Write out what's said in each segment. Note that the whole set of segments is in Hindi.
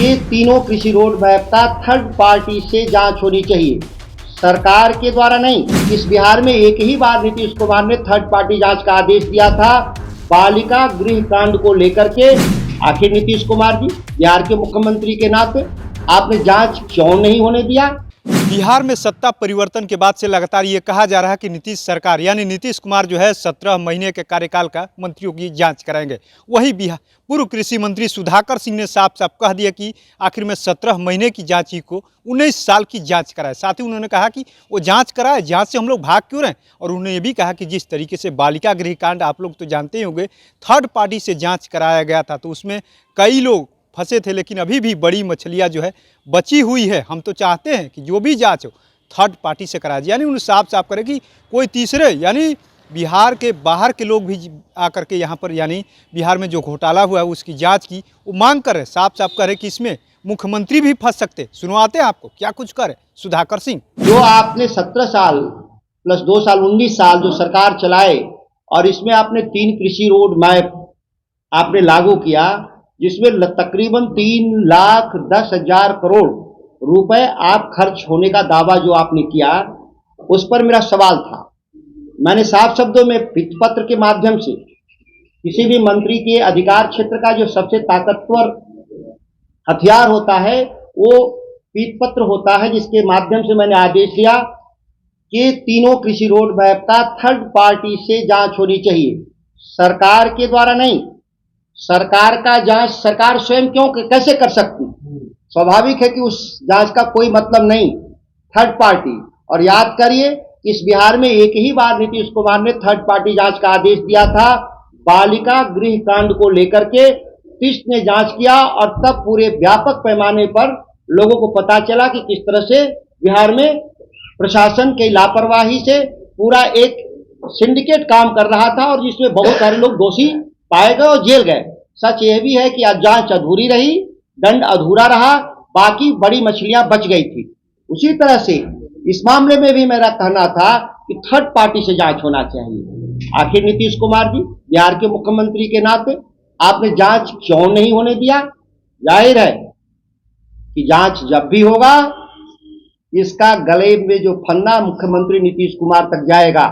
ये तीनों कृषि रोड मैप का थर्ड पार्टी से जांच होनी चाहिए, सरकार के द्वारा नहीं। इस बिहार में एक ही बार नीतीश कुमार ने थर्ड पार्टी जांच का आदेश दिया था बालिका गृह कांड को लेकर के। आखिर नीतीश कुमार जी बिहार के मुख्यमंत्री के नाते आपने जांच क्यों नहीं होने दिया? बिहार में सत्ता परिवर्तन के बाद से लगातार ये कहा जा रहा है कि नीतीश सरकार यानी नीतीश कुमार जो है 17 महीने के कार्यकाल का मंत्रियों की जांच कराएंगे। वही बिहार पूर्व कृषि मंत्री सुधाकर सिंह ने साफ साफ कह दिया कि आखिर में 17 महीने की जांच ही को 19 साल की जांच कराए। साथ ही उन्होंने कहा कि वो जांच कराए, जांच से हम लोग भाग क्यों रहे। और उन्होंने ये भी कहा कि जिस तरीके से बालिका गृह कांड आप लोग तो जानते ही होंगे, थर्ड पार्टी से जाँच कराया गया था तो उसमें कई लोग फंसे थे, लेकिन अभी भी बड़ी मछलियाँ जो है बची हुई है। हम तो चाहते हैं कि जो भी जांच हो थर्ड पार्टी से करा जाए, यानी उन्हें साफ साफ करे कि कोई तीसरे यानी बिहार के बाहर के लोग भी आकर के यहाँ पर यानी बिहार में जो घोटाला हुआ है उसकी जांच की वो मांग करे, साफ साफ करे कि इसमें मुख्यमंत्री भी फंस सकते। सुनवाते हैं आपको क्या कुछ करे सुधाकर सिंह। जो आपने 17 साल प्लस 2 साल 19 साल जो सरकार चलाए और इसमें आपने 3 कृषि रोड मैप आपने लागू किया, जिसमें तकरीबन 3,10,000 करोड़ रुपए आप खर्च होने का दावा जो आपने किया, उस पर मेरा सवाल था। मैंने साफ शब्दों में पत्र के माध्यम से किसी भी मंत्री के अधिकार क्षेत्र का जो सबसे ताकतवर हथियार होता है वो पत्र होता है, जिसके माध्यम से मैंने आदेश दिया कि तीनों कृषि रोड मैप का थर्ड पार्टी से जांच होनी चाहिए, सरकार के द्वारा नहीं। सरकार का जांच सरकार स्वयं क्यों कैसे कर सकती? स्वाभाविक है कि उस जांच का कोई मतलब नहीं, थर्ड पार्टी। और याद करिए इस बिहार में एक ही बार नीतीश कुमार ने थर्ड पार्टी जांच का आदेश दिया था बालिका गृह कांड को लेकर के। तीस ने जांच किया और तब पूरे व्यापक पैमाने पर लोगों को पता चला कि किस तरह से बिहार में प्रशासन की लापरवाही से पूरा एक सिंडिकेट काम कर रहा था और जिसमें बहुत सारे लोग दोषी पाए गए और जेल गए। सच यह भी है कि आज जांच अधूरी रही, दंड अधूरा रहा, बाकी बड़ी मछलियां बच गई थी। उसी तरह से इस मामले में भी मेरा कहना था कि थर्ड पार्टी से जांच होना चाहिए। आखिर नीतीश कुमार जी बिहार के मुख्यमंत्री के नाते आपने जांच क्यों नहीं होने दिया? जाहिर है कि जांच जब भी होगा इसका गले में जो फन्ना मुख्यमंत्री नीतीश कुमार तक जाएगा,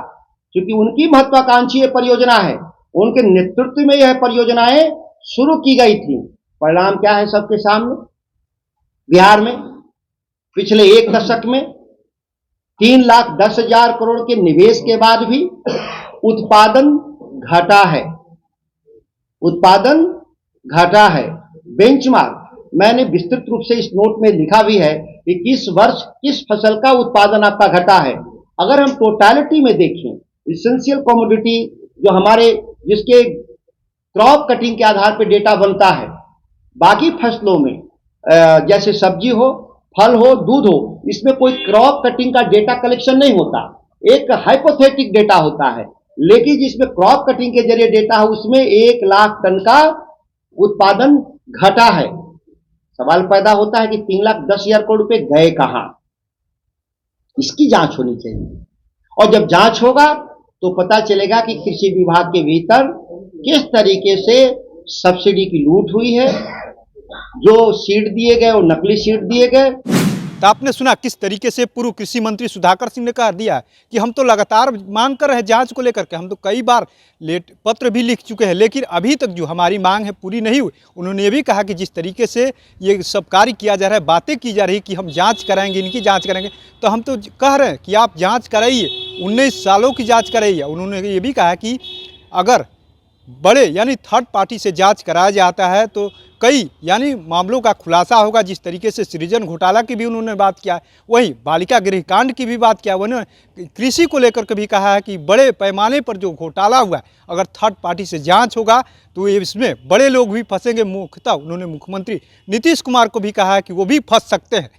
क्योंकि उनकी महत्वाकांक्षी परियोजना है, उनके नेतृत्व में यह परियोजनाएं शुरू की गई थी। परिणाम क्या है सबके सामने? बिहार में पिछले एक दशक में 3,10,000 करोड़ के निवेश के बाद भी उत्पादन घटा है, उत्पादन घटा है। बेंचमार्क मैंने विस्तृत रूप से इस नोट में लिखा भी है कि किस वर्ष किस फसल का उत्पादन आपका घटा है। अगर हम टोटलिटी में देखें, इसेंशियल कमोडिटी जो हमारे जिसके क्रॉप कटिंग के आधार पर डेटा बनता है, बाकी फसलों में जैसे सब्जी हो, फल हो, दूध हो, इसमें कोई क्रॉप कटिंग का डेटा कलेक्शन नहीं होता, एक हाइपोथेटिक डेटा होता है। लेकिन जिसमें क्रॉप कटिंग के जरिए डेटा है उसमें 1 लाख टन का उत्पादन घटा है। सवाल पैदा होता है कि 3,10,000 करोड़ रुपए गए कहां? इसकी जांच होनी चाहिए और जब जांच होगा तो पता चलेगा कि कृषि विभाग के भीतर किस तरीके से सब्सिडी की लूट हुई है, जो सीड दिए गए वो नकली सीड दिए गए। तो आपने सुना किस तरीके से पूर्व कृषि मंत्री सुधाकर सिंह ने कह दिया कि हम तो लगातार मांग कर रहे हैं जांच को लेकर के, हम तो कई बार लेट पत्र भी लिख चुके हैं, लेकिन अभी तक जो हमारी मांग है पूरी नहीं हुई। उन्होंने ये भी कहा कि जिस तरीके से ये सब कार्य किया जा रहा है, बातें की जा रही कि हम जांच कराएंगे, इनकी जांच करेंगे, तो हम तो कह रहे हैं कि आप जांच कराइए, 19 सालों की जाँच कराइए। उन्होंने ये भी कहा कि अगर बड़े यानी थर्ड पार्टी से जांच कराया जाता है तो कई यानी मामलों का खुलासा होगा। जिस तरीके से सृजन घोटाला की भी उन्होंने बात किया, वही बालिका गृह कांड की भी बात किया। उन्होंने कृषि को लेकर के भी कहा है कि बड़े पैमाने पर जो घोटाला हुआ है, अगर थर्ड पार्टी से जांच होगा तो इसमें बड़े लोग भी फंसेंगे। मुख्यतः उन्होंने मुख्यमंत्री नीतीश कुमार को भी कहा है कि वो भी फंस सकते हैं।